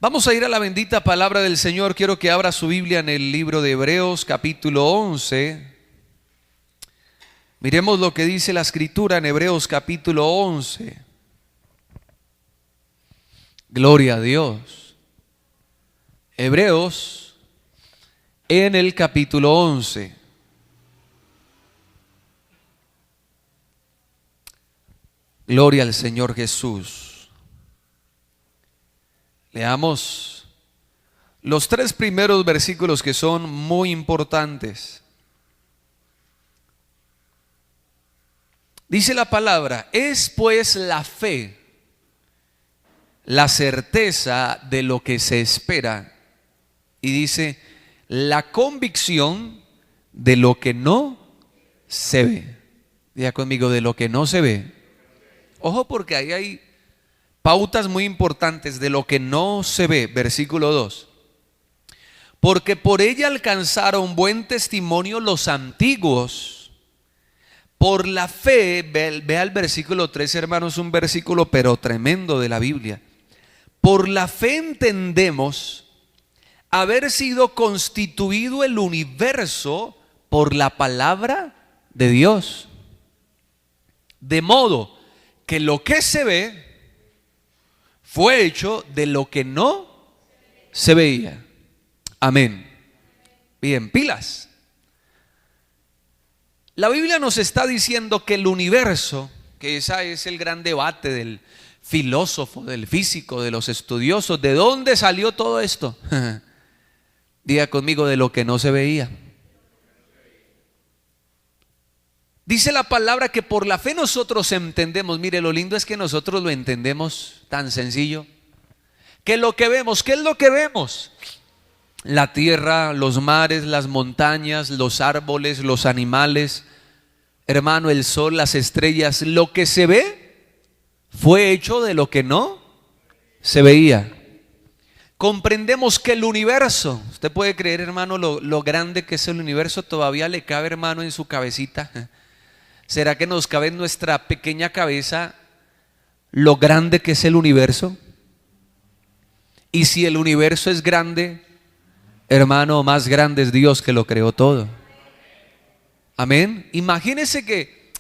Vamos a ir a la bendita palabra del Señor. Quiero que abra su Biblia en el libro de Hebreos capítulo 11. Miremos lo que dice la escritura en Hebreos capítulo 11. Gloria a Dios. Hebreos en el capítulo 11. Gloria al Señor Jesús. Leamos los 3 primeros versículos que son muy importantes. Dice la palabra: es pues la fe, la certeza de lo que se espera. Y dice, la convicción de lo que no se ve. Diga conmigo, de lo que no se ve. Ojo, porque ahí hay pautas muy importantes de lo que no se ve. Versículo 2. Porque por ella alcanzaron buen testimonio los antiguos. Por la fe, vea el versículo 3, hermanos, un versículo pero tremendo de la Biblia. Por la fe entendemos haber sido constituido el universo por la palabra de Dios. De modo que lo que se ve fue hecho de lo que no se veía. Amén. Bien, pilas. La Biblia nos está diciendo que el universo, que ese es el gran debate del filósofo, del físico, de los estudiosos, ¿de dónde salió todo esto? Diga conmigo, de lo que no se veía. Dice la palabra que por la fe nosotros entendemos. Mire, lo lindo es que nosotros lo entendemos tan sencillo. Que lo que vemos, ¿qué es lo que vemos? La tierra, los mares, las montañas, los árboles, los animales, hermano, el sol, las estrellas. Lo que se ve fue hecho de lo que no se veía. Comprendemos que el universo, usted puede creer, hermano, lo grande que es el universo. Todavía le cabe, hermano, en su cabecita. ¿Será que nos cabe en nuestra pequeña cabeza lo grande que es el universo? Y si el universo es grande, hermano, más grande es Dios que lo creó todo. Amén. Imagínese que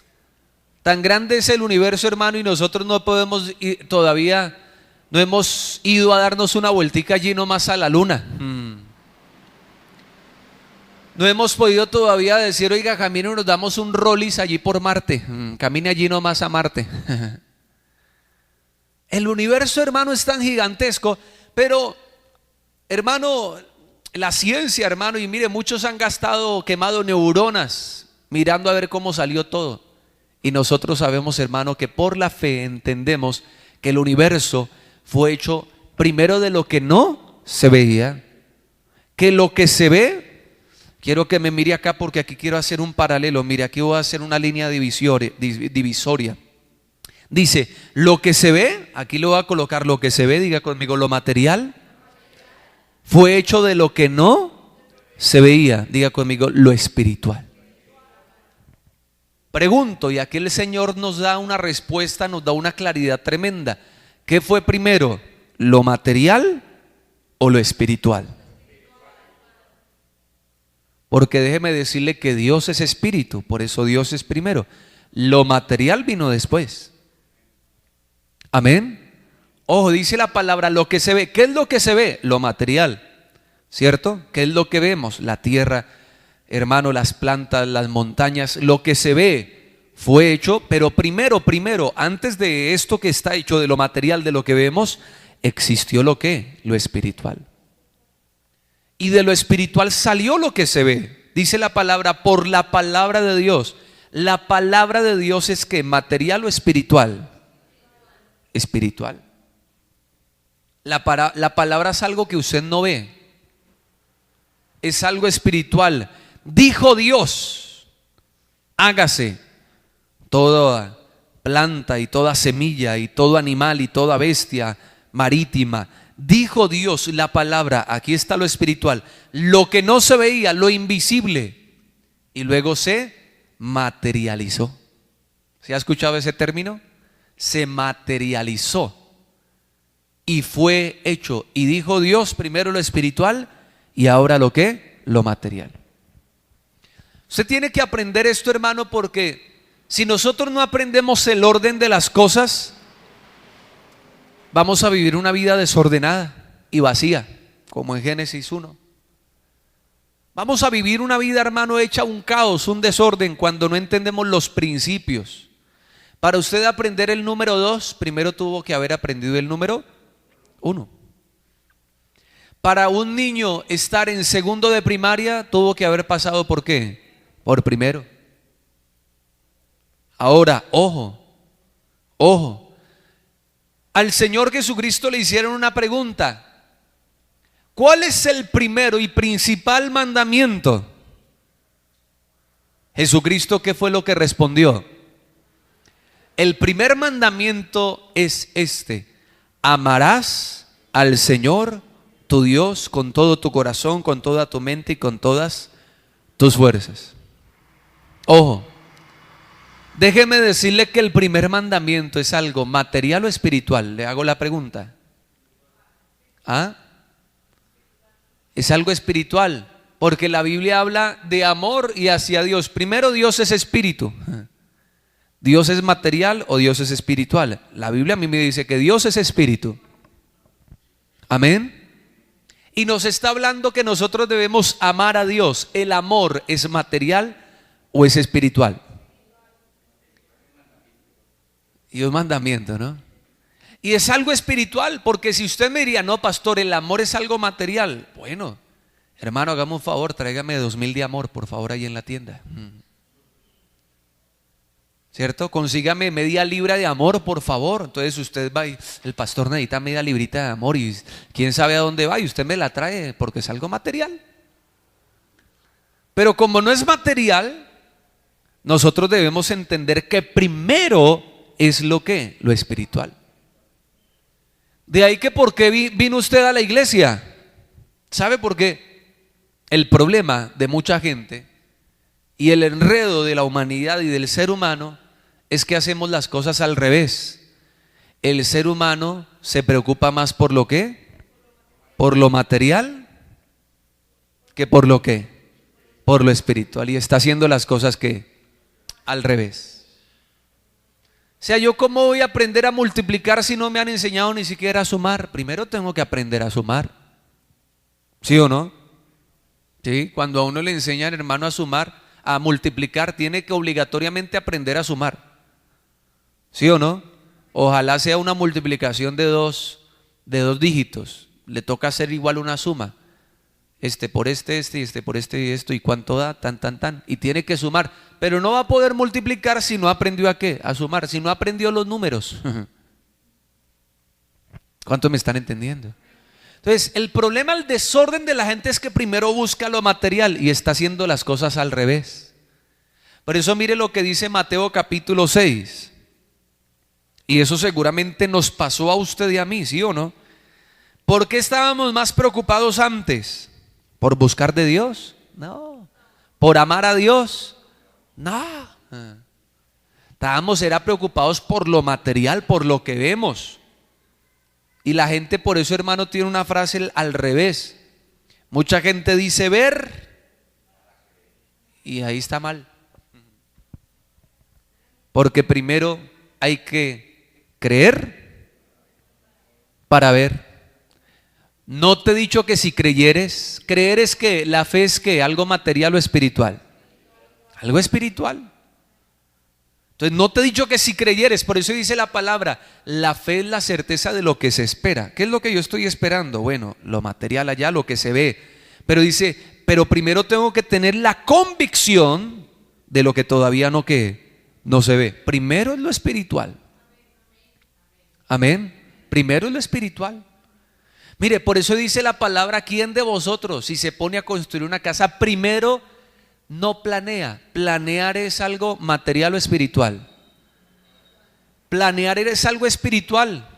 tan grande es el universo, hermano, y nosotros no podemos ir, todavía no hemos ido a darnos una vueltica allí nomás a la luna. No hemos podido todavía decir, oiga, camine, nos damos un rolis allí por Marte. Camine allí nomás a Marte. El universo, hermano, es tan gigantesco, pero, hermano, la ciencia, hermano, y mire, muchos han quemado neuronas mirando a ver cómo salió todo. Y nosotros sabemos, hermano, que por la fe entendemos que el universo fue hecho primero de lo que no se veía, que lo que se ve. Quiero que me mire acá porque aquí quiero hacer un paralelo. Mire, aquí voy a hacer una línea divisoria. Dice, lo que se ve, aquí lo voy a colocar, lo que se ve, diga conmigo, lo material, fue hecho de lo que no se veía. Diga conmigo, lo espiritual. Pregunto, y aquí el Señor nos da una respuesta, nos da una claridad tremenda. ¿Qué fue primero, lo material o lo espiritual? Porque déjeme decirle que Dios es espíritu, por eso Dios es primero. Lo material vino después. Amén. Ojo, dice la palabra, lo que se ve. ¿Qué es lo que se ve? Lo material, ¿cierto? ¿Qué es lo que vemos? La tierra, hermano, las plantas, las montañas. Lo que se ve fue hecho, pero primero, antes de esto que está hecho, de lo material, de lo que vemos, existió lo que, lo espiritual. Y de lo espiritual salió lo que se ve. Dice la palabra, por la palabra de Dios. La palabra de Dios es que material o espiritual. Espiritual. La palabra es algo que usted no ve. Es algo espiritual. Dijo Dios, hágase toda planta y toda semilla y todo animal y toda bestia marítima. Dijo Dios, la palabra, aquí está lo espiritual, lo que no se veía, lo invisible, y luego se materializó. ¿Se ha escuchado ese término? Se materializó. y fue hecho. Y dijo Dios primero lo espiritual y ahora lo que, lo material. Usted tiene que aprender esto, hermano, porque si nosotros no aprendemos el orden de las cosas, vamos a vivir una vida desordenada y vacía, como en Génesis 1. Vamos a vivir una vida, hermano, hecha un caos, un desorden, cuando no entendemos los principios. Para usted aprender el número 2, primero tuvo que haber aprendido el número 1. Para un niño estar en segundo de primaria, tuvo que haber pasado ¿por qué? Por primero. Ahora, ojo, ojo. Al Señor Jesucristo le hicieron una pregunta. ¿Cuál es el primero y principal mandamiento? Jesucristo, ¿qué fue lo que respondió? El primer mandamiento es este: amarás al Señor tu Dios con todo tu corazón, con toda tu mente y con todas tus fuerzas. Ojo, déjeme decirle que el primer mandamiento es algo material o espiritual. Le hago la pregunta. ¿Ah? Es algo espiritual, porque la Biblia habla de amor y hacia Dios. Primero, Dios es espíritu. ¿Dios es material o Dios es espiritual? La Biblia a mí me dice que Dios es espíritu. Amén. Y nos está hablando que nosotros debemos amar a Dios. ¿El amor es material o es espiritual? Y un mandamiento, ¿no? Y es algo espiritual, porque si usted me diría, no, pastor, el amor es algo material. Bueno, hermano, hágame un favor, tráigame 2000 de amor, por favor, ahí en la tienda. ¿Cierto? Consígame media libra de amor, por favor. Entonces usted va y el pastor necesita media librita de amor y quién sabe a dónde va y usted me la trae porque es algo material. Pero como no es material, nosotros debemos entender que primero es lo que, lo espiritual. De ahí que por qué vino usted a la iglesia. ¿Sabe por qué? El problema de mucha gente y el enredo de la humanidad y del ser humano es que hacemos las cosas al revés. El ser humano se preocupa más por lo que, por lo material, que por lo que, por lo espiritual, y está haciendo las cosas que al revés. O sea, ¿yo cómo voy a aprender a multiplicar si no me han enseñado ni siquiera a sumar? Primero tengo que aprender a sumar. ¿Sí o no? Sí, cuando a uno le enseñan, hermano, a sumar, a multiplicar, tiene que obligatoriamente aprender a sumar. ¿Sí o no? Ojalá sea una multiplicación de dos dígitos. Le toca hacer igual una suma. Este por este y este por este y esto, y cuánto da, tan, y tiene que sumar, pero no va a poder multiplicar si no aprendió a qué, a sumar, si no aprendió los números. ¿Cuánto me están entendiendo? Entonces, el problema, el desorden de la gente es que primero busca lo material y está haciendo las cosas al revés. Por eso mire lo que dice Mateo capítulo 6, y eso seguramente nos pasó a usted y a mí, ¿sí o no? ¿Por qué estábamos más preocupados antes? ¿Por buscar de Dios? No. ¿Por amar a Dios? No. Estábamos preocupados por lo material, por lo que vemos. Y la gente por eso, hermano, tiene una frase al revés. Mucha gente dice ver y ahí está mal. Porque primero hay que creer para ver. No te he dicho que si creyeres, creer es que, la fe es que, algo material o espiritual. Algo espiritual. Entonces no te he dicho que si creyeres, por eso dice la palabra, la fe es la certeza de lo que se espera. ¿Qué es lo que yo estoy esperando? Bueno, lo material allá, lo que se ve. Pero dice, pero primero tengo que tener la convicción de lo que todavía no se ve. Primero es lo espiritual. Amén. Primero es lo espiritual. Mire, por eso dice la palabra, ¿quién de vosotros, si se pone a construir una casa, primero no planea? Planear es algo material o espiritual. Planear es algo espiritual.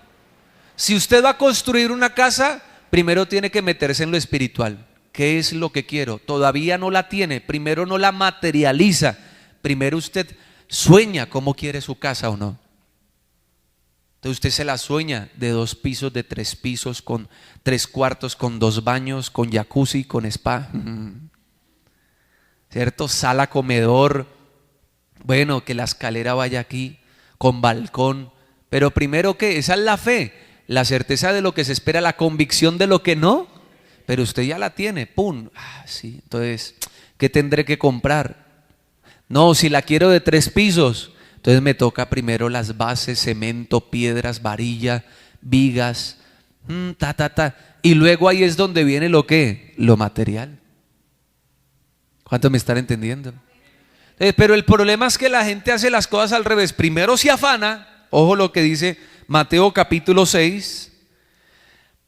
Si usted va a construir una casa, primero tiene que meterse en lo espiritual. ¿Qué es lo que quiero? Todavía no la tiene, primero no la materializa. Primero usted sueña cómo quiere su casa o no. Entonces usted se la sueña de 2 pisos, de 3 pisos, con 3 cuartos, con 2 baños, con jacuzzi, con spa. ¿Cierto? Sala, comedor. Bueno, que la escalera vaya aquí, con balcón. Pero primero que esa es la fe, la certeza de lo que se espera, la convicción de lo que no. Pero usted ya la tiene, ¡pum! Sí, entonces, ¿qué tendré que comprar? No, si la quiero de 3 pisos. Entonces me toca primero las bases, cemento, piedras, varilla, vigas, y luego ahí es donde viene lo que, lo material. ¿Cuántos me están entendiendo? Pero el problema es que la gente hace las cosas al revés. Primero se afana, ojo lo que dice Mateo capítulo 6,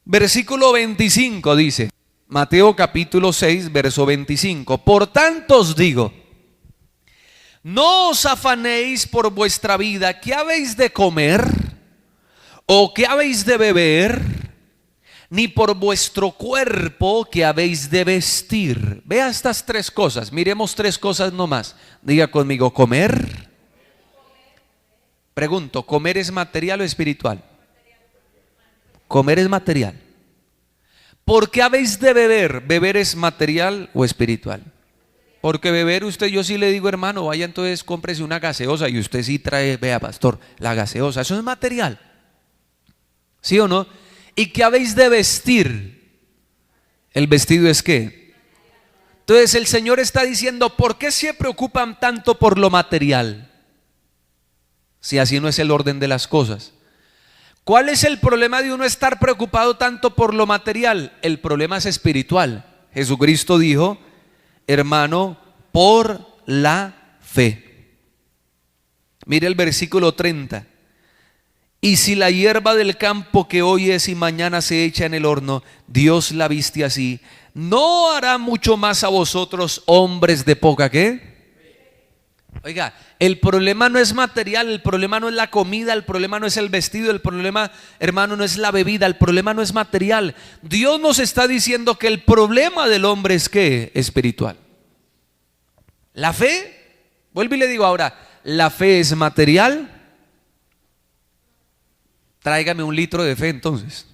versículo 25 dice, Mateo capítulo 6, verso 25, por tanto os digo, no os afanéis por vuestra vida, ¿qué habéis de comer? ¿O qué habéis de beber? Ni por vuestro cuerpo, ¿qué habéis de vestir? Vea estas 3 cosas, miremos 3 cosas nomás. Diga conmigo, comer. Pregunto, ¿comer es material o espiritual? Comer es material. ¿Por qué habéis de beber? ¿Beber es material o espiritual? Porque beber usted, yo sí le digo, hermano, vaya entonces cómprese una gaseosa y usted sí trae, vea pastor, la gaseosa, eso es material. ¿Sí o no? ¿Y qué habéis de vestir? ¿El vestido es qué? Entonces el Señor está diciendo, ¿por qué se preocupan tanto por lo material? Si así no es el orden de las cosas. ¿Cuál es el problema de uno estar preocupado tanto por lo material? El problema es espiritual. Jesucristo dijo, hermano, por la fe. Mire el versículo 30. Y si la hierba del campo que hoy es y mañana se echa en el horno, Dios la viste así, ¿no hará mucho más a vosotros, hombres de poca qué? Oiga, el problema no es material, el problema no es la comida, el problema no es el vestido, el problema, hermano, no es la bebida, el problema no es material. Dios nos está diciendo que el problema del hombre es ¿qué? Espiritual. La fe, vuelvo y le digo ahora, ¿la fe es material? Tráigame 1 litro de fe entonces.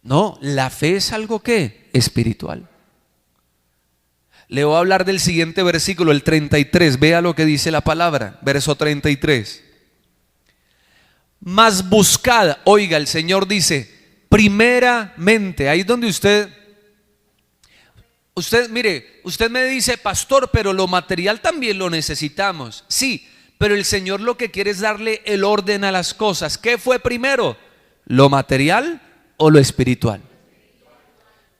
No, la fe es algo ¿qué? Espiritual. Le voy a hablar del siguiente versículo, el 33. Vea lo que dice la palabra, verso 33. Mas buscad, oiga, el Señor dice, primeramente, ahí es donde usted mire, usted me dice, pastor, pero lo material también lo necesitamos. Sí, pero el Señor lo que quiere es darle el orden a las cosas. ¿Qué fue primero? ¿Lo material o lo espiritual?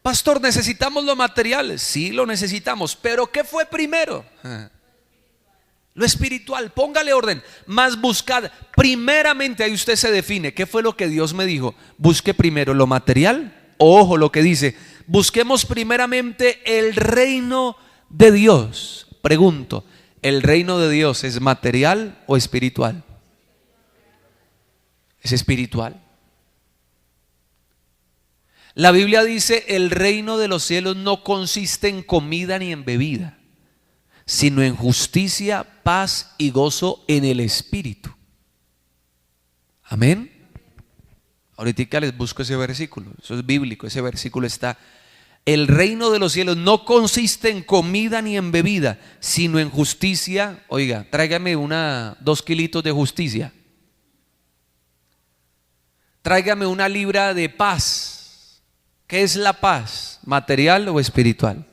Pastor, ¿necesitamos lo material? Sí, lo necesitamos, pero ¿qué fue primero? Lo espiritual, póngale orden. Más buscad, primeramente, ahí usted se define, ¿qué fue lo que Dios me dijo? Busque primero lo material. Ojo lo que dice, busquemos primeramente el reino de Dios. Pregunto, ¿el reino de Dios es material o espiritual? Es espiritual. La Biblia dice, el reino de los cielos no consiste en comida ni en bebida, sino en justicia, paz y gozo en el Espíritu. Amén. Ahorita les busco ese versículo, eso es bíblico, ese versículo está. El reino de los cielos no consiste en comida ni en bebida, sino en justicia. Oiga, tráigame 2 kilitos de justicia. Tráigame 1 libra de paz. ¿Qué es la paz? ¿Material o espiritual?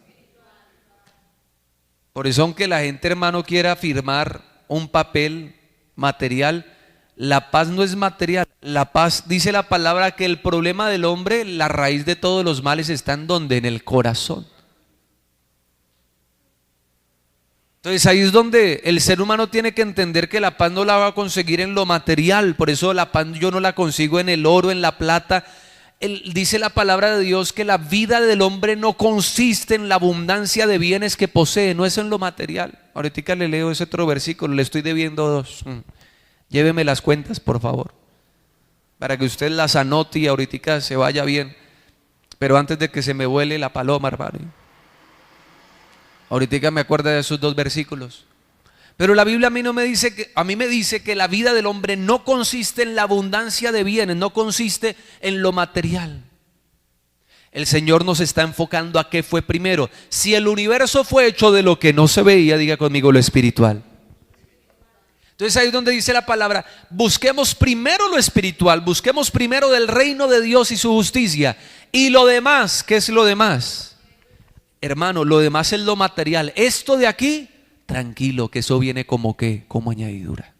Por eso aunque la gente, hermano, quiera firmar un papel material, la paz no es material. La paz, dice la palabra, que el problema del hombre, la raíz de todos los males está en donde, en el corazón. Entonces ahí es donde el ser humano tiene que entender que la paz no la va a conseguir en lo material. Por eso la paz yo no la consigo en el oro, en la plata. Dice la palabra de Dios que la vida del hombre no consiste en la abundancia de bienes que posee, no es en lo material. Ahorita le leo ese otro versículo, le estoy debiendo 2. Lléveme las cuentas, por favor, para que usted las anote y ahorita se vaya bien. Pero antes de que se me vuele la paloma, hermano, ahorita me acuerda de esos 2 versículos. Pero la Biblia a mí no me dice que, a mí me dice que la vida del hombre no consiste en la abundancia de bienes, no consiste en lo material. El Señor nos está enfocando a qué fue primero. Si el universo fue hecho de lo que no se veía, diga conmigo, lo espiritual. Entonces ahí es donde dice la palabra, busquemos primero lo espiritual, busquemos primero del reino de Dios y su justicia. Y lo demás, ¿qué es lo demás? Hermano, lo demás es lo material. Esto de aquí, tranquilo, que eso viene como qué, como añadidura.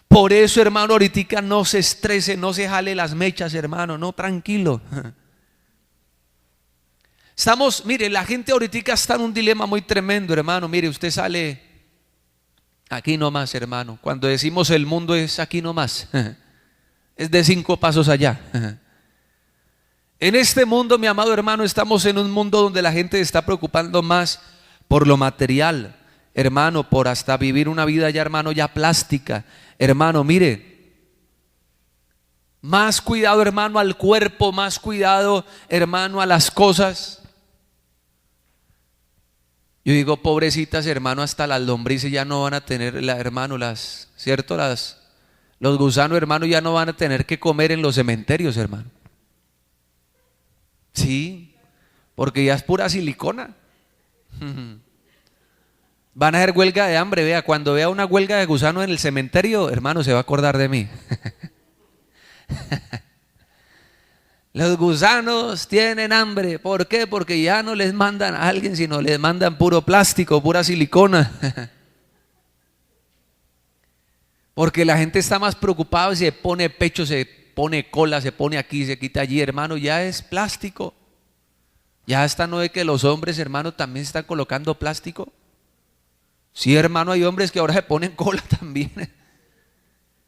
Por eso, hermano, ahorita no se estrese, no se jale las mechas, hermano, no, tranquilo. Estamos, mire, la gente ahorita está en un dilema muy tremendo, hermano. Mire, usted sale aquí nomás, hermano. Cuando decimos el mundo es aquí nomás, es de 5 pasos allá. En este mundo, mi amado hermano, estamos en un mundo donde la gente se está preocupando más por lo material, hermano, por hasta vivir una vida ya, hermano, ya plástica. Hermano, mire, más cuidado, hermano, al cuerpo, más cuidado, hermano, a las cosas. Yo digo, pobrecitas, hermano, hasta las lombrices ya no van a tener, hermano, ¿cierto? Los gusanos, hermano, ya no van a tener que comer en los cementerios, hermano. Sí, porque ya es pura silicona. Van a hacer huelga de hambre. Vea, cuando vea una huelga de gusano en el cementerio, hermano, se va a acordar de mí. Los gusanos tienen hambre. ¿Por qué? Porque ya no les mandan a alguien, sino les mandan puro plástico, pura silicona. Porque la gente está más preocupada, se pone pecho, se pone cola, se pone aquí, se quita allí, hermano, ya es plástico. Ya hasta no ve que los hombres, hermano, también se están colocando plástico. Sí, hermano, hay hombres que ahora se ponen cola también.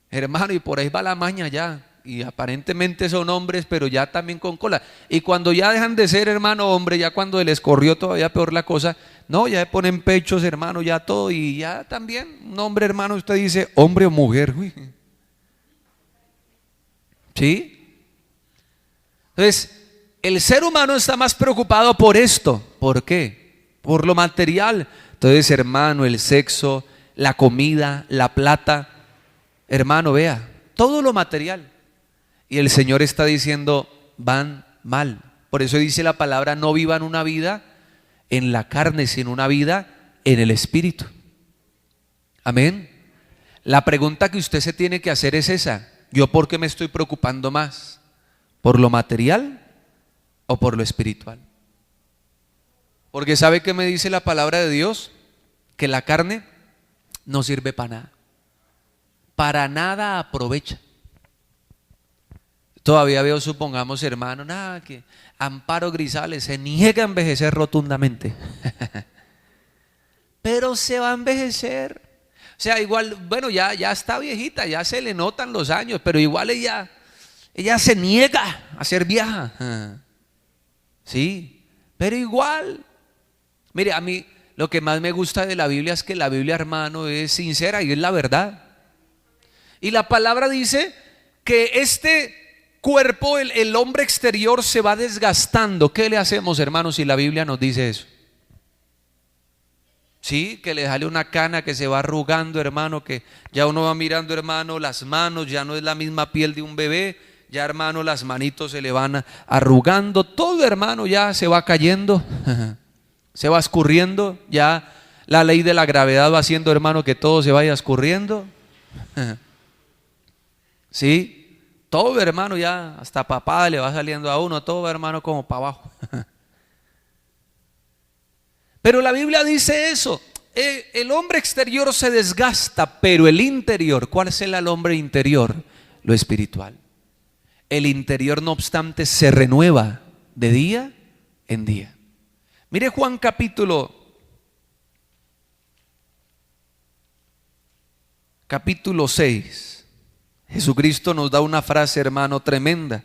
Hermano, y por ahí va la maña ya. Y aparentemente son hombres, pero ya también con cola. Y cuando ya dejan de ser, hermano, hombre, ya cuando les corrió todavía peor la cosa, no, ya se ponen pechos, hermano, ya todo. Y ya también, un hombre, hermano, usted dice, hombre o mujer. Uy. ¿Sí? Entonces, el ser humano está más preocupado por esto. ¿Por qué? Por lo material. Entonces, hermano, el sexo, la comida, la plata, hermano, vea, todo lo material. Y el Señor está diciendo, van mal. Por eso dice la palabra, no vivan una vida en la carne, sino una vida en el Espíritu. Amén. La pregunta que usted se tiene que hacer es esa: ¿yo por qué me estoy preocupando más? ¿Por lo material o por lo espiritual? Porque ¿sabe qué me dice la palabra de Dios? Que la carne no sirve para nada aprovecha. Todavía veo, supongamos, hermano, nada, que Amparo Grisales se niega a envejecer rotundamente. Pero se va a envejecer. O sea, igual, bueno, ya está viejita, ya se le notan los años, pero igual ella se niega a ser vieja. Sí, pero igual. Mire, a mí lo que más me gusta de la Biblia es que la Biblia, hermano, es sincera y es la verdad. Y la palabra dice que este cuerpo, el hombre exterior, se va desgastando. ¿Qué le hacemos, hermano, si la Biblia nos dice eso? Sí, que le sale una cana, que se va arrugando, hermano, que ya uno va mirando, hermano, las manos, ya no es la misma piel de un bebé, ya, hermano, las manitos se le van arrugando, todo, hermano, ya se va cayendo, se va escurriendo, ya la ley de la gravedad va haciendo, hermano, que todo se vaya escurriendo. Sí, todo, hermano, ya hasta papada le va saliendo a uno, todo, hermano, como para abajo. Pero la Biblia dice eso, el hombre exterior se desgasta, pero el interior, ¿cuál es el hombre interior? Lo espiritual. El interior, no obstante, se renueva de día en día. Mire Juan capítulo 6. Jesucristo nos da una frase, hermano, tremenda,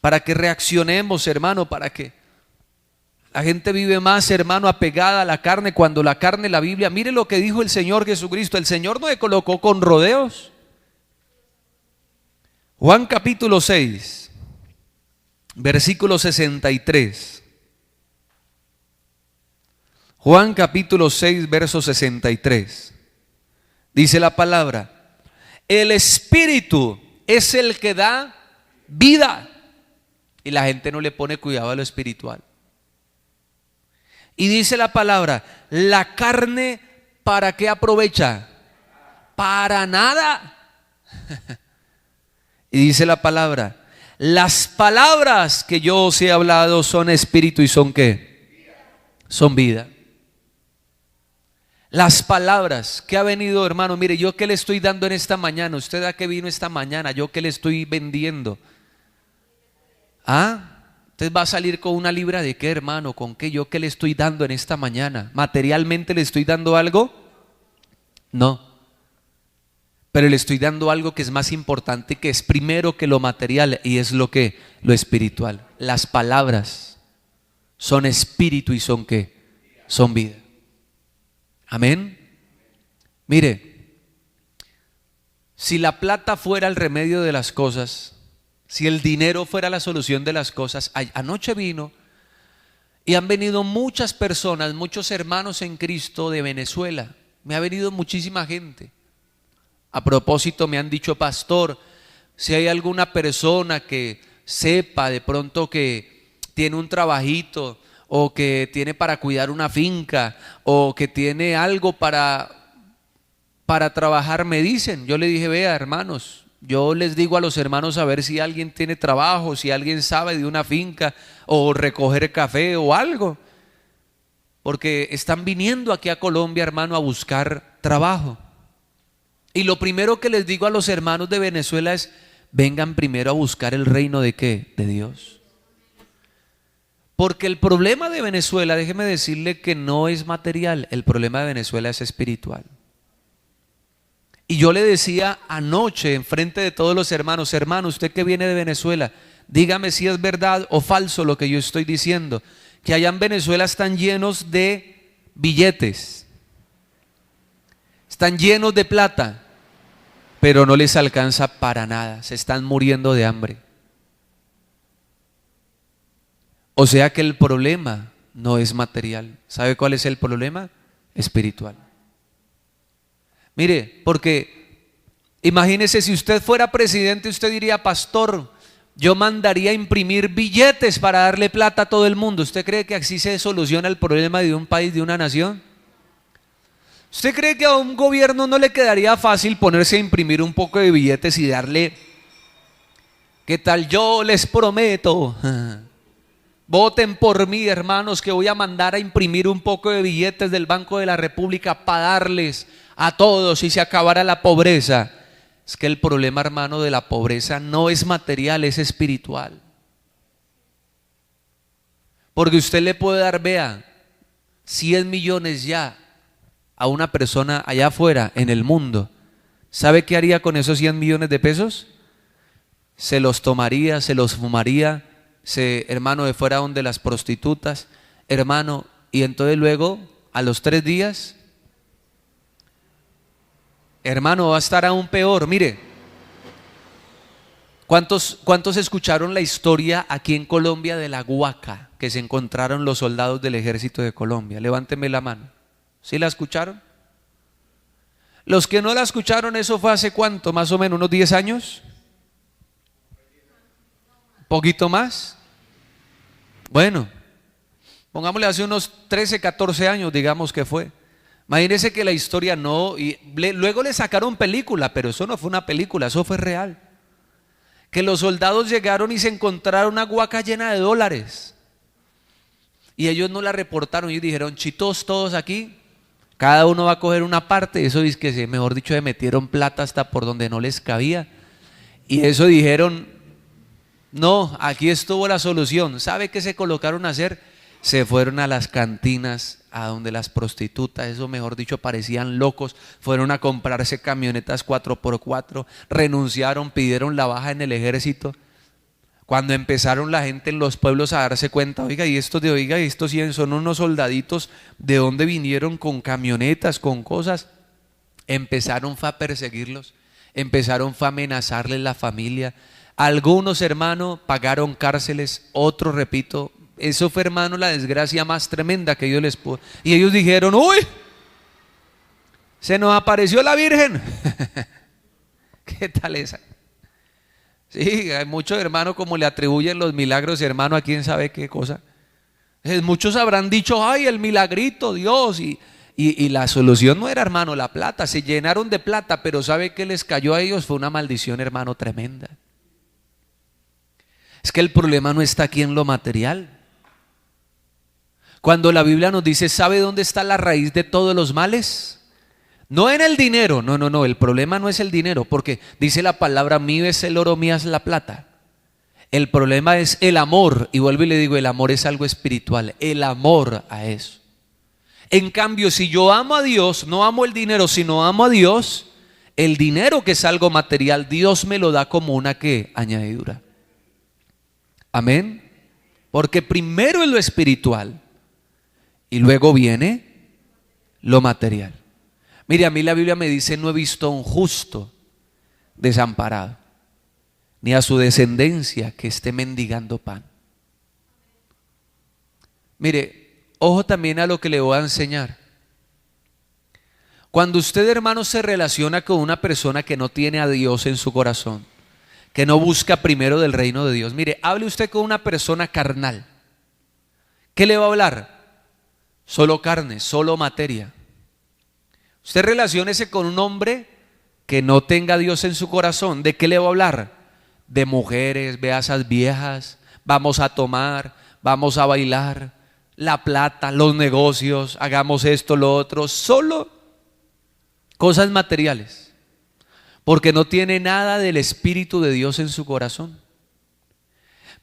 para que reaccionemos, hermano, para que la gente vive más, hermano, apegada a la carne, cuando la carne, la Biblia, mire lo que dijo el Señor Jesucristo. El Señor no se colocó con rodeos. Juan capítulo 6, versículo 63. Juan capítulo 6, verso 63. Dice la palabra: el Espíritu es el que da vida. Y la gente no le pone cuidado a lo espiritual. Y dice la palabra: la carne, ¿para qué aprovecha? Para nada. Y dice la palabra: las palabras que yo os he hablado son espíritu y son ¿qué? Son vida. Las palabras que ha venido, hermano, mire, yo que le estoy dando en esta mañana, usted a qué vino esta mañana, yo que le estoy vendiendo. Usted va a salir con una libra de qué, hermano, con qué, yo que le estoy dando en esta mañana. ¿Materialmente le estoy dando algo? No. Pero le estoy dando algo que es más importante, que es primero que lo material, y es lo espiritual. Las palabras son espíritu y son ¿qué? Son vida. Amén. Mire, si la plata fuera el remedio de las cosas, si el dinero fuera la solución de las cosas, anoche vino y han venido muchas personas, muchos hermanos en Cristo de Venezuela. Me ha venido muchísima gente. A propósito, me han dicho: pastor, si hay alguna persona que sepa de pronto que tiene un trabajito, o que tiene para cuidar una finca, o que tiene algo para trabajar, me dicen. Yo le dije: vea, hermanos, yo les digo a los hermanos a ver si alguien tiene trabajo, si alguien sabe de una finca, o recoger café o algo, porque están viniendo aquí a Colombia, hermano, a buscar trabajo. Y lo primero que les digo a los hermanos de Venezuela es: vengan primero a buscar el reino de ¿qué? De Dios. Porque el problema de Venezuela, déjeme decirle que no es material, el problema de Venezuela es espiritual. Y yo le decía anoche en frente de todos los hermanos: hermano, usted que viene de Venezuela, dígame si es verdad o falso lo que yo estoy diciendo, que allá en Venezuela están llenos de billetes, están llenos de plata, pero no les alcanza para nada, se están muriendo de hambre. O sea que el problema no es material. ¿Sabe cuál es el problema? Espiritual. Mire, porque imagínese, si usted fuera presidente, usted diría: pastor, yo mandaría a imprimir billetes para darle plata a todo el mundo. ¿Usted cree que así se soluciona el problema de un país, de una nación? ¿Usted cree que a un gobierno no le quedaría fácil ponerse a imprimir un poco de billetes y darle: ¿qué tal? Yo les prometo, voten por mí, hermanos, que voy a mandar a imprimir un poco de billetes del Banco de la República para darles a todos y se acabará la pobreza? Es que el problema, hermano, de la pobreza no es material, es espiritual. Porque usted le puede dar, vea, 100 millones ya a una persona allá afuera en el mundo. ¿Sabe qué haría con esos 100 millones de pesos? Se los tomaría, se los fumaría, hermano, de fuera donde las prostitutas, hermano, y entonces luego a los 3 días, hermano, va a estar aún peor. Mire, ¿cuántos escucharon la historia aquí en Colombia de la huaca que se encontraron los soldados del ejército de Colombia? Levánteme la mano. ¿Sí la escucharon? Los que no la escucharon, eso fue hace cuánto, más o menos, unos 10 años. ¿Poquito más? Bueno, pongámosle hace unos 13, 14 años, digamos que fue. Imagínense que la historia no, y luego le sacaron película, pero eso no fue una película, eso fue real. Que los soldados llegaron y se encontraron una huaca llena de dólares. Y ellos no la reportaron, ellos dijeron: chitos todos aquí, cada uno va a coger una parte. Eso es que, mejor dicho, se metieron plata hasta por donde no les cabía. Y eso dijeron: no, aquí estuvo la solución. ¿Sabe qué se colocaron a hacer? Se fueron a las cantinas, a donde las prostitutas, eso mejor dicho, parecían locos. Fueron a comprarse camionetas 4x4, renunciaron, pidieron la baja en el ejército. Cuando empezaron la gente en los pueblos a darse cuenta: oiga, y estos sí son unos soldaditos, ¿de dónde vinieron con camionetas, con cosas? Empezaron a perseguirlos, empezaron a amenazarles la familia. Algunos, hermanos, pagaron cárceles, otros, repito, Eso fue, hermano, la desgracia más tremenda que Dios les pudo. Y ellos dijeron: uy, se nos apareció la Virgen. ¿Qué tal esa? Sí, hay muchos hermanos como le atribuyen los milagros, hermano, a quién sabe qué cosa. Muchos habrán dicho: ay, el milagrito, Dios. Y la solución no era, hermano, la plata. Se llenaron de plata, pero ¿sabe qué les cayó a ellos? Fue una maldición, hermano, tremenda. Es que el problema no está aquí en lo material. Cuando la Biblia nos dice: ¿sabe dónde está la raíz de todos los males? No en el dinero, no, el problema no es el dinero, porque dice la palabra: mío es el oro, mía es la plata. El problema es el amor, y vuelvo y le digo, el amor es algo espiritual, el amor a eso. En cambio, si yo amo a Dios, no amo el dinero, sino amo a Dios, el dinero, que es algo material, Dios me lo da como una ¿qué? Añadidura. Amén. Porque primero es lo espiritual y luego viene lo material. Mire, a mí la Biblia me dice: no he visto a un justo desamparado, ni a su descendencia que esté mendigando pan. Mire, ojo también a lo que le voy a enseñar. Cuando usted, hermano, se relaciona con una persona que no tiene a Dios en su corazón, que no busca primero del reino de Dios, mire, hable usted con una persona carnal, ¿qué le va a hablar? Solo carne, solo materia. Usted relaciónese con un hombre que no tenga a Dios en su corazón, ¿de qué le va a hablar? De mujeres, vea esas viejas, vamos a tomar, vamos a bailar, la plata, los negocios, hagamos esto, lo otro, solo cosas materiales, porque no tiene nada del Espíritu de Dios en su corazón.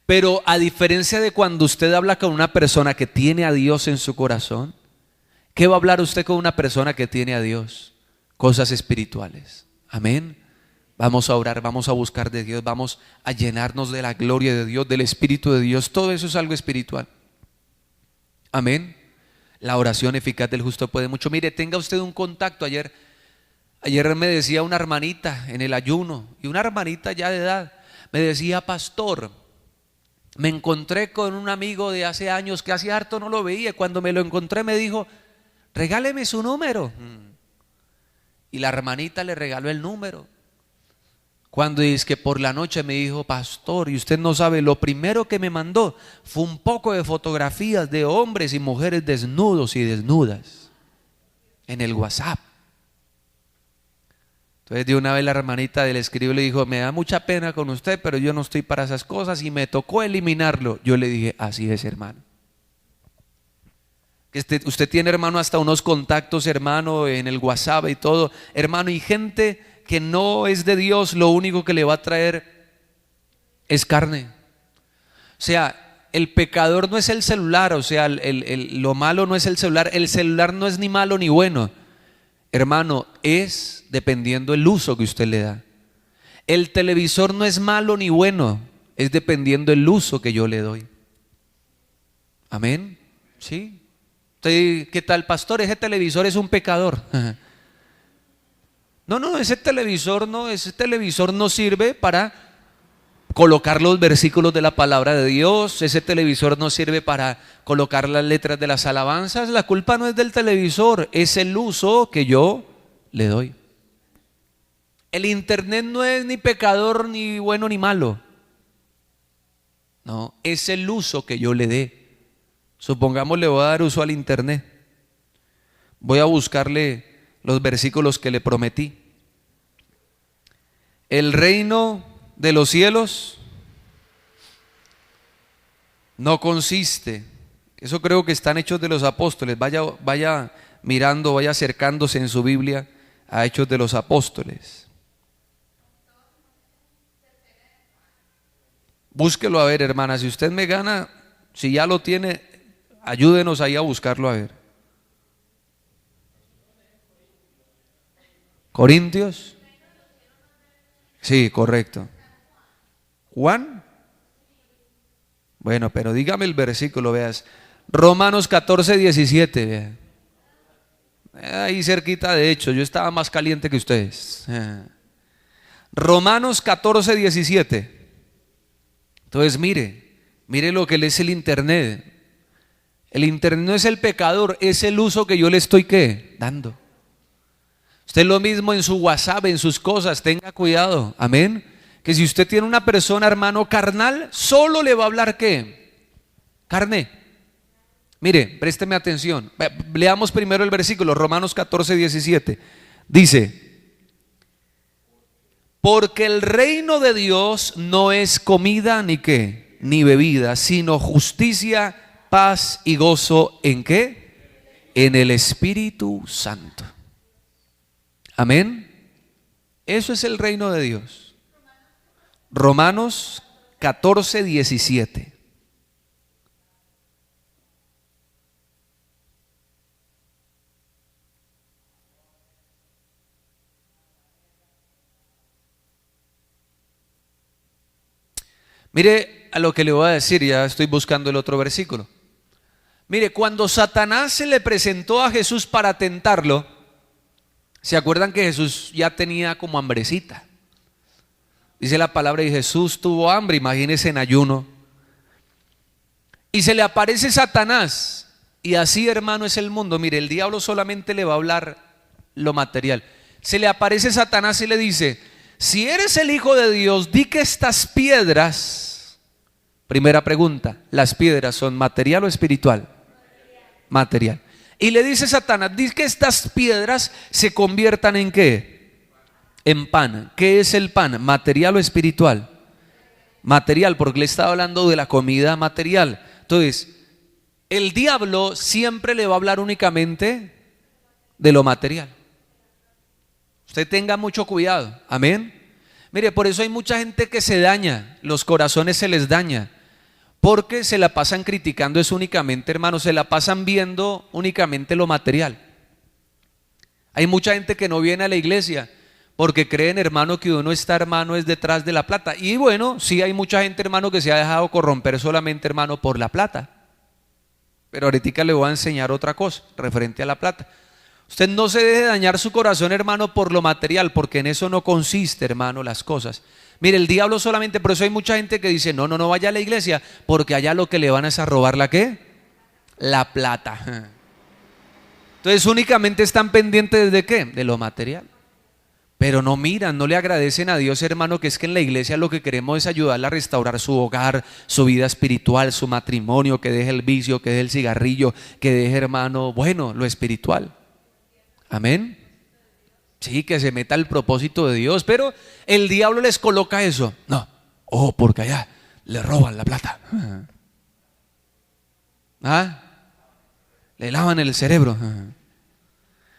Pero a diferencia de cuando usted habla con una persona que tiene a Dios en su corazón, ¿qué va a hablar usted con una persona que tiene a Dios? Cosas espirituales. Amén. Vamos a orar, vamos a buscar de Dios, vamos a llenarnos de la gloria de Dios, del Espíritu de Dios. Todo eso es algo espiritual. Amén. La oración eficaz del justo puede mucho. Mire, tenga usted un contacto. Ayer me decía una hermanita en el ayuno, y una hermanita ya de edad, me decía: pastor, me encontré con un amigo de hace años que hace harto no lo veía. Cuando me lo encontré me dijo: regáleme su número. Y la hermanita le regaló el número. Cuando es que por la noche me dijo: pastor, y usted no sabe, lo primero que me mandó fue un poco de fotografías de hombres y mujeres desnudos y desnudas en el WhatsApp. Entonces de una vez la hermanita le escribió y le dijo: me da mucha pena con usted, pero yo no estoy para esas cosas, y me tocó eliminarlo. Yo le dije: así es, hermano. Usted tiene, hermano, hasta unos contactos, hermano, en el WhatsApp y todo, hermano, y gente que no es de Dios, lo único que le va a traer es carne. O sea, el pecador no es el celular, o sea, lo malo no es el celular no es ni malo ni bueno, hermano, es dependiendo el uso que usted le da. El televisor no es malo ni bueno, es dependiendo el uso que yo le doy. Amén. ¿Sí? ¿Qué tal, pastor? Ese televisor es un pecador. No, ese televisor no sirve para colocar los versículos de la palabra de Dios. Ese televisor no sirve para colocar las letras de las alabanzas. La culpa no es del televisor, es el uso que yo le doy. El internet no es ni pecador, ni bueno, ni malo. No, es el uso que yo le dé. Supongamos le voy a dar uso al internet. Voy a buscarle los versículos que le prometí. El reino de los cielos no consiste, eso creo que están Hechos de los Apóstoles. Vaya mirando, vaya acercándose en su Biblia a Hechos de los Apóstoles. Búsquelo a ver, hermana. Si usted me gana, si ya lo tiene, ayúdenos ahí a buscarlo a ver. Corintios. Sí, correcto. Juan. Bueno, pero dígame el versículo, veas. Romanos 14, 17. Vea. Ahí cerquita, de hecho, yo estaba más caliente que ustedes. Romanos 14, 17. Entonces, mire Mire lo que es el internet. El internet no es el pecador, es el uso que yo le estoy ¿qué? Dando. Usted lo mismo en su WhatsApp, en sus cosas, tenga cuidado, amén. Que si usted tiene una persona, hermano, carnal, solo le va a hablar ¿qué? Carne. Mire, présteme atención. Leamos primero el versículo, Romanos 14:17. Dice: porque el reino de Dios no es comida ni qué, ni bebida, sino justicia, paz y gozo ¿en qué? En el Espíritu Santo. Amén. Eso es el reino de Dios. Romanos 14:17. Mire a lo que le voy a decir, ya estoy buscando el otro versículo. Mire, cuando Satanás se le presentó a Jesús para tentarlo, ¿se acuerdan que Jesús ya tenía como hambrecita? Dice la palabra, y Jesús tuvo hambre, imagínense en ayuno. Y se le aparece Satanás, y así, hermano, es el mundo. Mire, el diablo solamente le va a hablar lo material. Se le aparece Satanás y le dice: si eres el Hijo de Dios, di que estas piedras. Primera pregunta, ¿las piedras son material o espiritual? Material. Y le dice Satanás: di que estas piedras se conviertan ¿en qué? En pan. ¿Qué es el pan? ¿Material o espiritual? Material, porque le estaba hablando de la comida material. Entonces, el diablo siempre le va a hablar únicamente de lo material. Usted tenga mucho cuidado, amén. Mire, por eso hay mucha gente que se daña, los corazones se les daña, porque se la pasan criticando es únicamente, hermanos, se la pasan viendo únicamente lo material. Hay mucha gente que no viene a la iglesia porque creen, hermano, que uno está, hermano, es detrás de la plata. Y bueno, sí hay mucha gente, hermano, que se ha dejado corromper solamente, hermano, por la plata. Pero ahorita le voy a enseñar otra cosa referente a la plata. Usted no se deje dañar su corazón, hermano, por lo material, porque en eso no consiste, hermano, las cosas. Mire, el diablo solamente, por eso hay mucha gente que dice: no vaya a la iglesia, porque allá lo que le van es a robar ¿la qué? La plata. Entonces únicamente están pendientes ¿de qué? De lo material. Pero no miran, no le agradecen a Dios, hermano, que es que en la iglesia lo que queremos es ayudarle a restaurar su hogar, su vida espiritual, su matrimonio, que deje el vicio, que deje el cigarrillo, que deje, hermano, bueno, lo espiritual. Amén. Sí, que se meta el propósito de Dios, pero el diablo les coloca eso. No, porque allá le roban la plata. Le lavan el cerebro.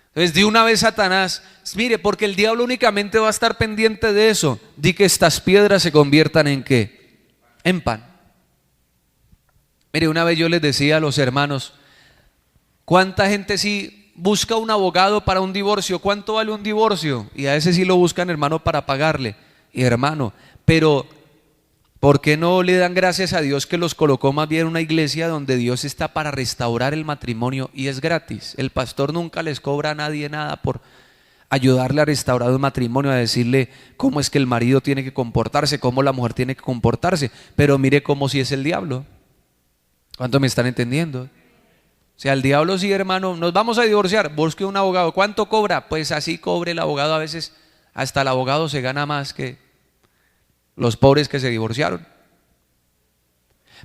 Entonces, de una vez Satanás, mire, porque el diablo únicamente va a estar pendiente de eso. Di que estas piedras se conviertan ¿en qué? En pan. Mire, una vez yo les decía a los hermanos, ¿cuánta gente sí busca un abogado para un divorcio? ¿Cuánto vale un divorcio? Y a ese sí lo buscan, hermano, para pagarle. Y hermano, pero ¿por qué no le dan gracias a Dios que los colocó más bien en una iglesia donde Dios está para restaurar el matrimonio y es gratis? El pastor nunca les cobra a nadie nada por ayudarle a restaurar un matrimonio, a decirle cómo es que el marido tiene que comportarse, cómo la mujer tiene que comportarse. Pero mire cómo si es el diablo. ¿Cuánto me están entendiendo? O sea, el diablo sí, hermano, nos vamos a divorciar, busque un abogado. ¿Cuánto cobra? Pues así cobre el abogado. A veces hasta el abogado se gana más que los pobres que se divorciaron.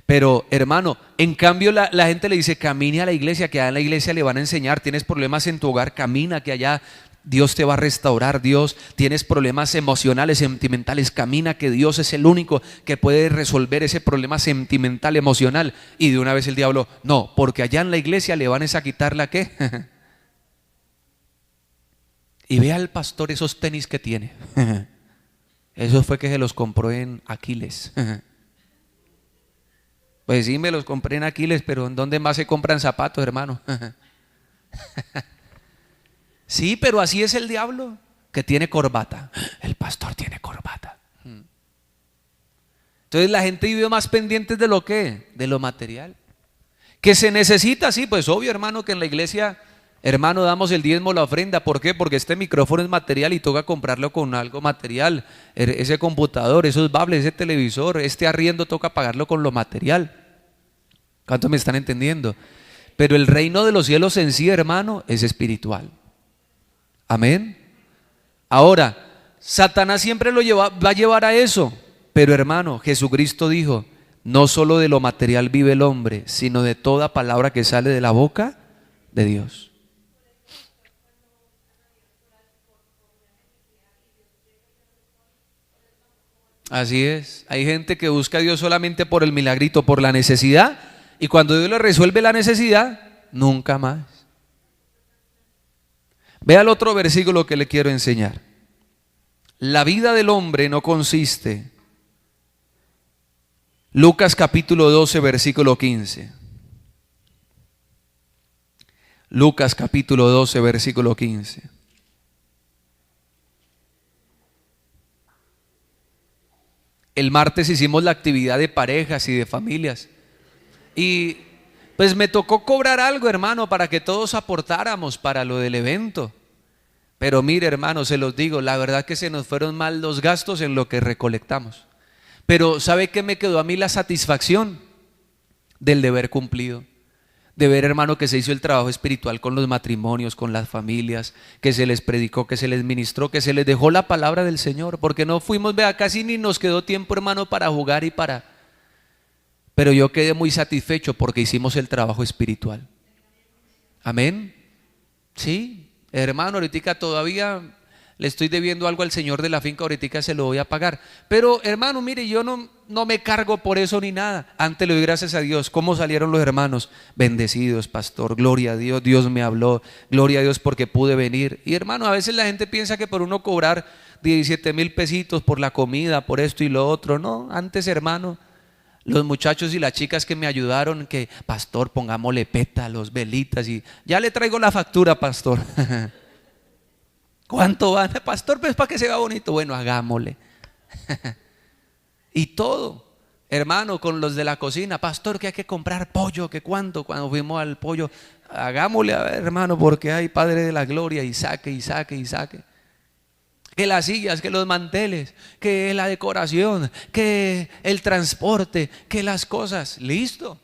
Pero hermano, en cambio la gente le dice: camine a la iglesia, que allá en la iglesia le van a enseñar. Tienes problemas en tu hogar, camina, que allá Dios te va a restaurar. Dios, tienes problemas emocionales, sentimentales, camina, que Dios es el único que puede resolver ese problema sentimental, emocional. Y de una vez el diablo: no, porque allá en la iglesia le van a quitar la ¿qué? Y vea al pastor esos tenis que tiene. Eso fue que se los compró en Aquiles. Pues sí, me los compré en Aquiles, pero ¿en dónde más se compran zapatos, hermano? Sí, pero así es el diablo, que tiene corbata. El pastor tiene corbata. Entonces la gente vive más pendientes de lo que, de lo material. Que se necesita, sí, pues obvio, hermano, que en la iglesia Hermano, damos el diezmo, la ofrenda. ¿Por qué? Porque este micrófono es material y toca comprarlo con algo material. Ese computador, esos bables, ese televisor, este arriendo toca pagarlo con lo material. ¿Cuántos me están entendiendo? Pero el reino de los cielos en sí, hermano, es espiritual. Amén. Ahora, Satanás siempre va a llevar a eso. Pero hermano, Jesucristo dijo, no solo de lo material vive el hombre, sino de toda palabra que sale de la boca de Dios. Así es. Hay gente que busca a Dios solamente por el milagrito, por la necesidad. Y cuando Dios le resuelve la necesidad, nunca más. Vea el otro versículo que le quiero enseñar. La vida del hombre no consiste. Lucas capítulo 12, versículo 15. Lucas capítulo 12, versículo 15. El martes hicimos la actividad de parejas y de familias. Y pues me tocó cobrar algo, hermano, para que todos aportáramos para lo del evento. Pero mire, hermano, se los digo, la verdad que se nos fueron mal los gastos en lo que recolectamos. Pero ¿sabe qué me quedó a mí? La satisfacción del deber cumplido. De ver, hermano, que se hizo el trabajo espiritual con los matrimonios, con las familias, que se les predicó, que se les ministró, que se les dejó la palabra del Señor, porque no fuimos, vea, casi ni nos quedó tiempo, hermano, para jugar y para... Pero yo quedé muy satisfecho porque hicimos el trabajo espiritual. Amén. Sí, hermano, ahorita todavía le estoy debiendo algo al señor de la finca, ahorita se lo voy a pagar. Pero hermano, mire, yo no me cargo por eso ni nada. Antes le doy gracias a Dios. ¿Cómo salieron los hermanos? Bendecidos, pastor, gloria a Dios, Dios me habló, gloria a Dios porque pude venir. Y hermano, a veces la gente piensa que por uno cobrar 17,000 pesitos por la comida, por esto y lo otro. No, antes, hermano, los muchachos y las chicas que me ayudaron, que pastor, pongámosle pétalos, velitas, y ya le traigo la factura, pastor. ¿Cuánto van? Pastor, pues para que se vea bonito. Bueno, hagámosle. Y todo, hermano, con los de la cocina, pastor, que hay que comprar pollo, que cuánto, cuando fuimos al pollo, hagámosle, a ver, hermano, porque hay Padre de la Gloria, y saque, y saque, y saque. Que las sillas, que los manteles, que la decoración, que el transporte, que las cosas, listo.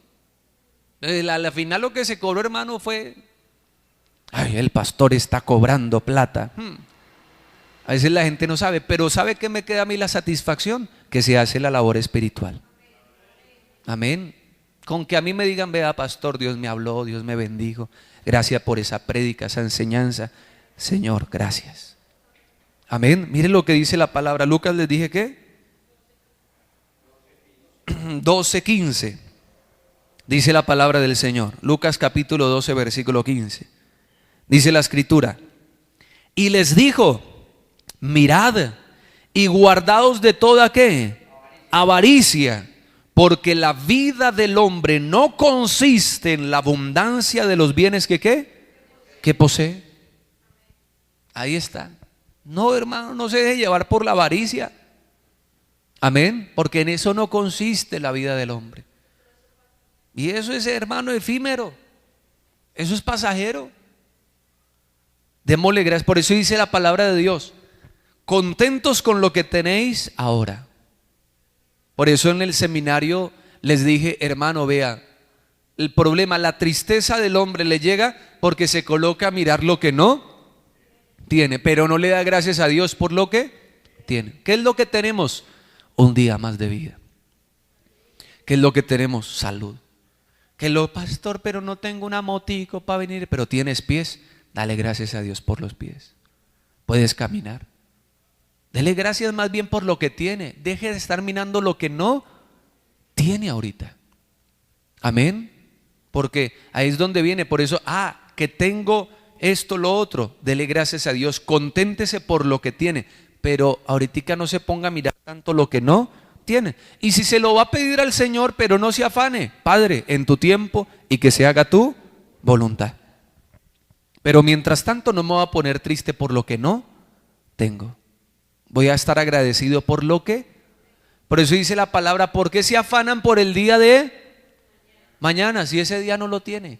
Al final lo que se cobró, hermano, fue, ay, el pastor está cobrando plata. A veces la gente no sabe, pero ¿sabe qué me queda a mí la satisfacción? Que se hace la labor espiritual. Amén. Con que a mí me digan, vea, pastor, Dios me habló, Dios me bendijo, gracias por esa prédica, esa enseñanza. Señor, gracias. Amén. Miren lo que dice la palabra. Lucas, les dije que 12:15. Dice la palabra del Señor. Lucas capítulo 12, versículo 15. Dice la escritura: y les dijo, mirad y guardaos de toda ¿qué? Avaricia, porque la vida del hombre no consiste en la abundancia de los bienes que ¿qué? Que posee. Ahí está. No, hermano, no se deje llevar por la avaricia. Amén. Porque en eso no consiste la vida del hombre. Y eso es, hermano, efímero. Eso es pasajero. Démosle gracias. Por eso dice la palabra de Dios: contentos con lo que tenéis ahora. Por eso en el seminario les dije, hermano, vea, el problema, la tristeza del hombre le llega porque se coloca a mirar lo que no tiene, pero no le da gracias a Dios por lo que tiene. ¿Qué es lo que tenemos? Un día más de vida. ¿Qué es lo que tenemos? Salud. Que lo, pastor, pero no tengo una motico para venir. Pero tienes pies, dale gracias a Dios por los pies. Puedes caminar. Dele gracias más bien por lo que tiene. Deje de estar mirando lo que no tiene ahorita. Amén. Porque ahí es donde viene. Por eso, que tengo esto, lo otro, dele gracias a Dios, conténtese por lo que tiene, pero ahorita no se ponga a mirar tanto lo que no tiene. Y si se lo va a pedir al Señor, pero no se afane, Padre, en tu tiempo y que se haga tu voluntad. Pero mientras tanto no me voy a poner triste por lo que no tengo. Voy a estar agradecido por lo que. Por eso dice la palabra, ¿por qué se afanan por el día de mañana si ese día no lo tiene?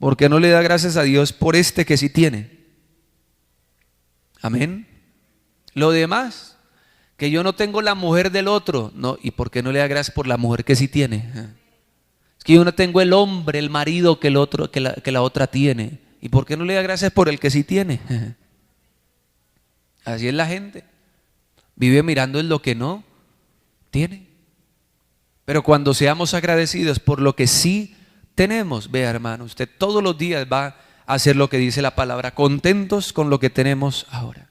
¿Por qué no le da gracias a Dios por este que sí tiene? Amén. Lo demás, que yo no tengo la mujer del otro, no, ¿y por qué no le da gracias por la mujer que sí tiene? Es que yo no tengo el hombre, el marido que el otro, que la otra tiene. ¿Y por qué no le da gracias por el que sí tiene? Así es la gente. Vive mirando en lo que no tiene. Pero cuando seamos agradecidos por lo que sí tenemos, vea hermano, usted todos los días va a hacer lo que dice la palabra, contentos con lo que tenemos ahora.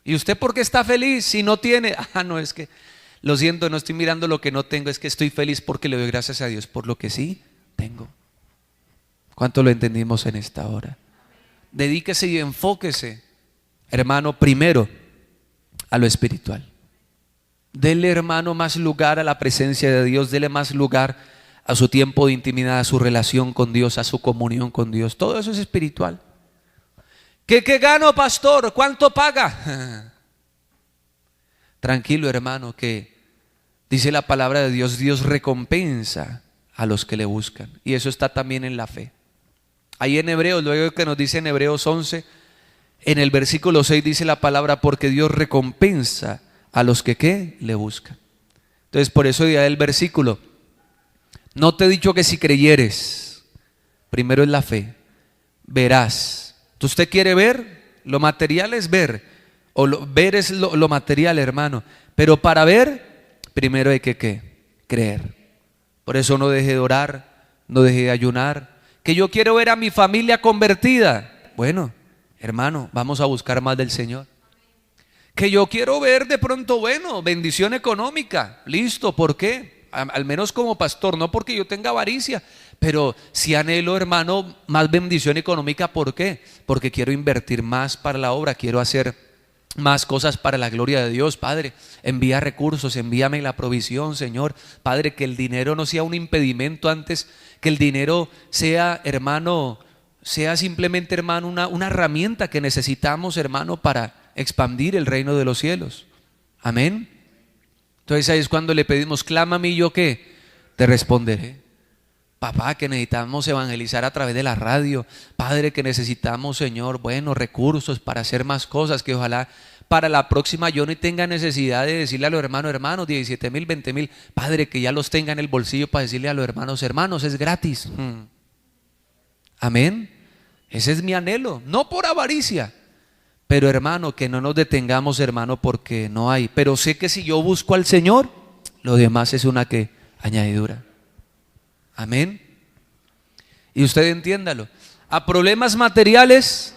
¿Y usted por qué está feliz si no tiene? No, es que lo siento, no estoy mirando lo que no tengo, es que estoy feliz porque le doy gracias a Dios por lo que sí tengo. ¿Cuánto lo entendimos en esta hora? Dedíquese y enfóquese, hermano, primero a lo espiritual. Dele, hermano, más lugar a la presencia de Dios, dele más lugar a su tiempo de intimidad, a su relación con Dios, a su comunión con Dios. Todo eso es espiritual. ¿Qué gano, pastor? ¿Cuánto paga? Tranquilo, hermano, que dice la palabra de Dios, Dios recompensa a los que le buscan. Y eso está también en la fe. Ahí en Hebreos, luego que nos dice en Hebreos 11, en el versículo 6 dice la palabra, porque Dios recompensa a los que ¿qué? Le buscan. Entonces por eso dirá el versículo, no te he dicho que si creyeres, primero es la fe, verás. ¿Usted quiere ver? Lo material es ver, ver es lo material, hermano, pero para ver, primero hay que ¿qué? Creer. Por eso no deje de orar, no deje de ayunar. Que yo quiero ver a mi familia convertida. Bueno, hermano, vamos a buscar más del Señor. Que yo quiero ver de pronto, bueno, bendición económica. Listo, ¿por qué? Al menos como pastor, no porque yo tenga avaricia, pero si anhelo, hermano, más bendición económica. ¿Por qué? Porque quiero invertir más para la obra, quiero hacer más cosas para la gloria de Dios. Padre, envía recursos, envíame la provisión, Señor. Padre, que el dinero no sea un impedimento, antes que el dinero sea, hermano, sea simplemente, hermano, una herramienta que necesitamos, hermano, para expandir el reino de los cielos. Amén. Entonces ahí es cuando le pedimos, clámame y yo ¿qué? Te responderé. Papá, que necesitamos evangelizar a través de la radio. Padre, que necesitamos, Señor, buenos recursos para hacer más cosas, que ojalá para la próxima yo no tenga necesidad de decirle a los hermanos, 17,000, 20,000. Padre, que ya los tenga en el bolsillo para decirle a los hermanos, es gratis. Amén. Ese es mi anhelo, no por avaricia. Pero hermano, que no nos detengamos, hermano, porque no hay. Pero sé que si yo busco al Señor, lo demás es una ¿qué? Añadidura. Amén. Y usted entiéndalo. A problemas materiales,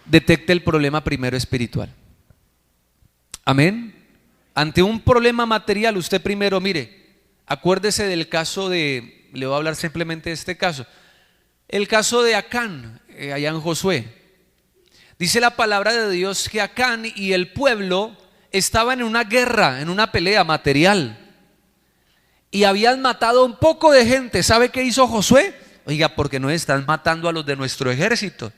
detecte el problema primero espiritual. Amén. Ante un problema material, usted primero, mire, acuérdese del caso de, le voy a hablar simplemente de este caso. El caso de Acán, allá en Josué. Dice la palabra de Dios que Acán y el pueblo estaban en una guerra, en una pelea material. Y habían matado un poco de gente. ¿Sabe qué hizo Josué? Oiga, porque no están matando a los de nuestro ejército.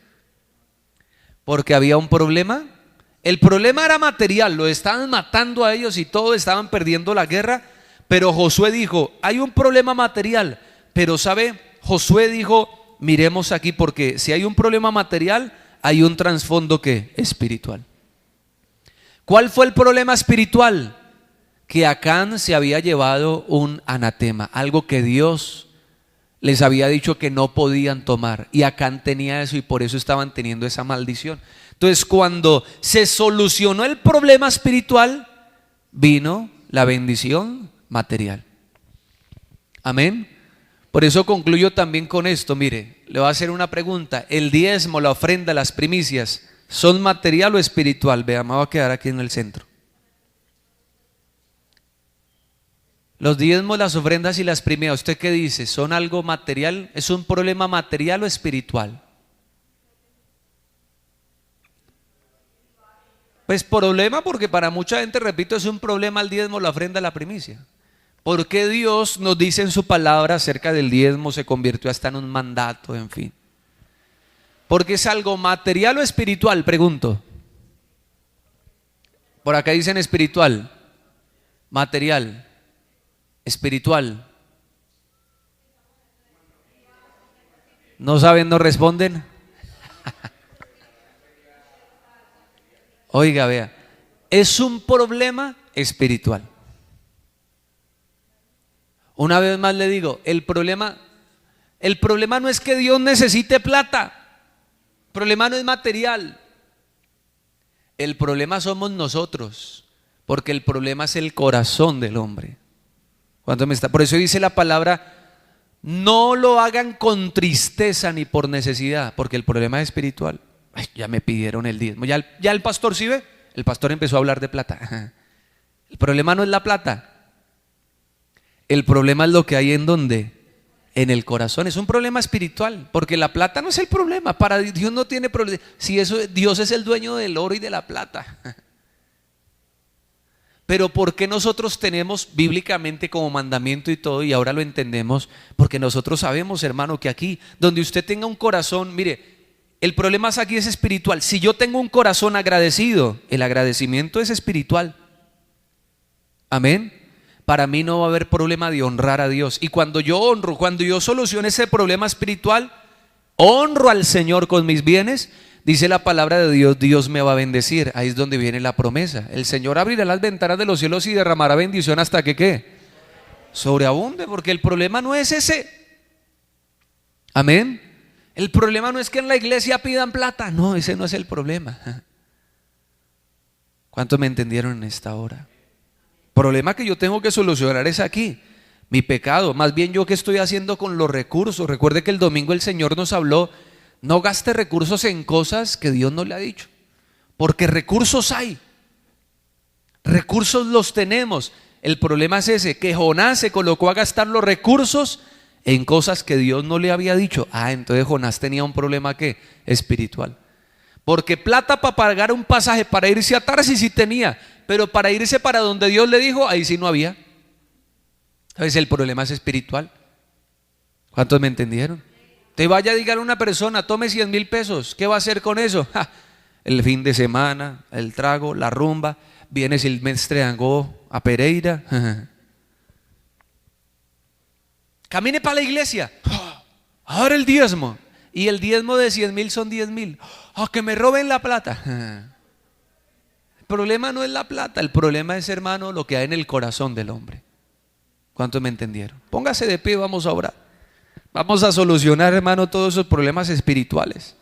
Porque había un problema. El problema era material, lo estaban matando a ellos y todos estaban perdiendo la guerra. Pero Josué dijo, hay un problema material. Pero ¿sabe? Josué dijo, miremos aquí, porque si hay un problema material, hay un trasfondo que espiritual. ¿Cuál fue el problema espiritual? Que Acán se había llevado un anatema, algo que Dios les había dicho que no podían tomar, y Acán tenía eso y por eso estaban teniendo esa maldición. Entonces cuando se solucionó el problema espiritual, vino la bendición material. Amén. Por eso concluyo también con esto. Mire, le voy a hacer una pregunta. ¿El diezmo, la ofrenda, las primicias son material o espiritual? Vea, me voy a quedar aquí en el centro. Los diezmos, las ofrendas y las primicias, ¿usted qué dice? ¿Son algo material? ¿Es un problema material o espiritual? Pues problema, porque para mucha gente, repito, es un problema el diezmo, la ofrenda, la primicia. ¿Por qué Dios nos dice en su palabra acerca del diezmo? Se convirtió hasta en un mandato, en fin. ¿Porque es algo material o espiritual? Pregunto. Por acá dicen espiritual, material, espiritual. ¿No saben, no responden? Oiga, vea, es un problema espiritual. Una vez más le digo, el problema no es que Dios necesite plata. El problema no es material. El problema somos nosotros, porque el problema es el corazón del hombre. ¿Cuánto me está? Por eso dice la palabra, no lo hagan con tristeza ni por necesidad, porque el problema es espiritual. Ay, ya me pidieron el diezmo. Ya el pastor, ¿sí ve? El pastor empezó a hablar de plata. El problema no es la plata. El problema es lo que hay en donde, en el corazón. Es un problema espiritual, porque la plata no es el problema. Para Dios no tiene problema. Si eso, Dios es el dueño del oro y de la plata. Pero ¿por qué nosotros tenemos bíblicamente como mandamiento y todo, y ahora lo entendemos? Porque nosotros sabemos, hermano, que aquí, donde usted tenga un corazón, mire, el problema aquí es espiritual. Si yo tengo un corazón agradecido, el agradecimiento es espiritual. Amén. Para mí no va a haber problema de honrar a Dios. Y cuando yo honro, cuando yo solucione ese problema espiritual, honro al Señor con mis bienes, dice la palabra de Dios, Dios me va a bendecir. Ahí es donde viene la promesa. El Señor abrirá las ventanas de los cielos y derramará bendición hasta que ¿qué? Sobreabunde, porque el problema no es ese. Amén. El problema no es que en la iglesia pidan plata. No, ese no es el problema. ¿Cuántos me entendieron en esta hora? El problema que yo tengo que solucionar es aquí, mi pecado, más bien yo qué estoy haciendo con los recursos. Recuerde que el domingo el Señor nos habló, no gaste recursos en cosas que Dios no le ha dicho, porque recursos hay, recursos los tenemos. El problema es ese, que Jonás se colocó a gastar los recursos en cosas que Dios no le había dicho. Entonces Jonás tenía un problema ¿qué? Espiritual. Porque plata para pagar un pasaje para irse a Tarsis sí tenía, pero para irse para donde Dios le dijo, ahí sí no había. Entonces el problema es espiritual. ¿Cuántos me entendieron? Te vaya a decir a una persona, tome 100,000 pesos, ¿qué va a hacer con eso? El fin de semana, el trago, la rumba, viene Silvestre Angó a Pereira. Camine para la iglesia, ahora el diezmo. Y el diezmo de 100,000 son 10,000. Que me roben la plata. El problema no es la plata, el problema es, hermano, lo que hay en el corazón del hombre. ¿Cuántos me entendieron? Póngase de pie, vamos a orar. Vamos a solucionar, hermano, todos esos problemas espirituales.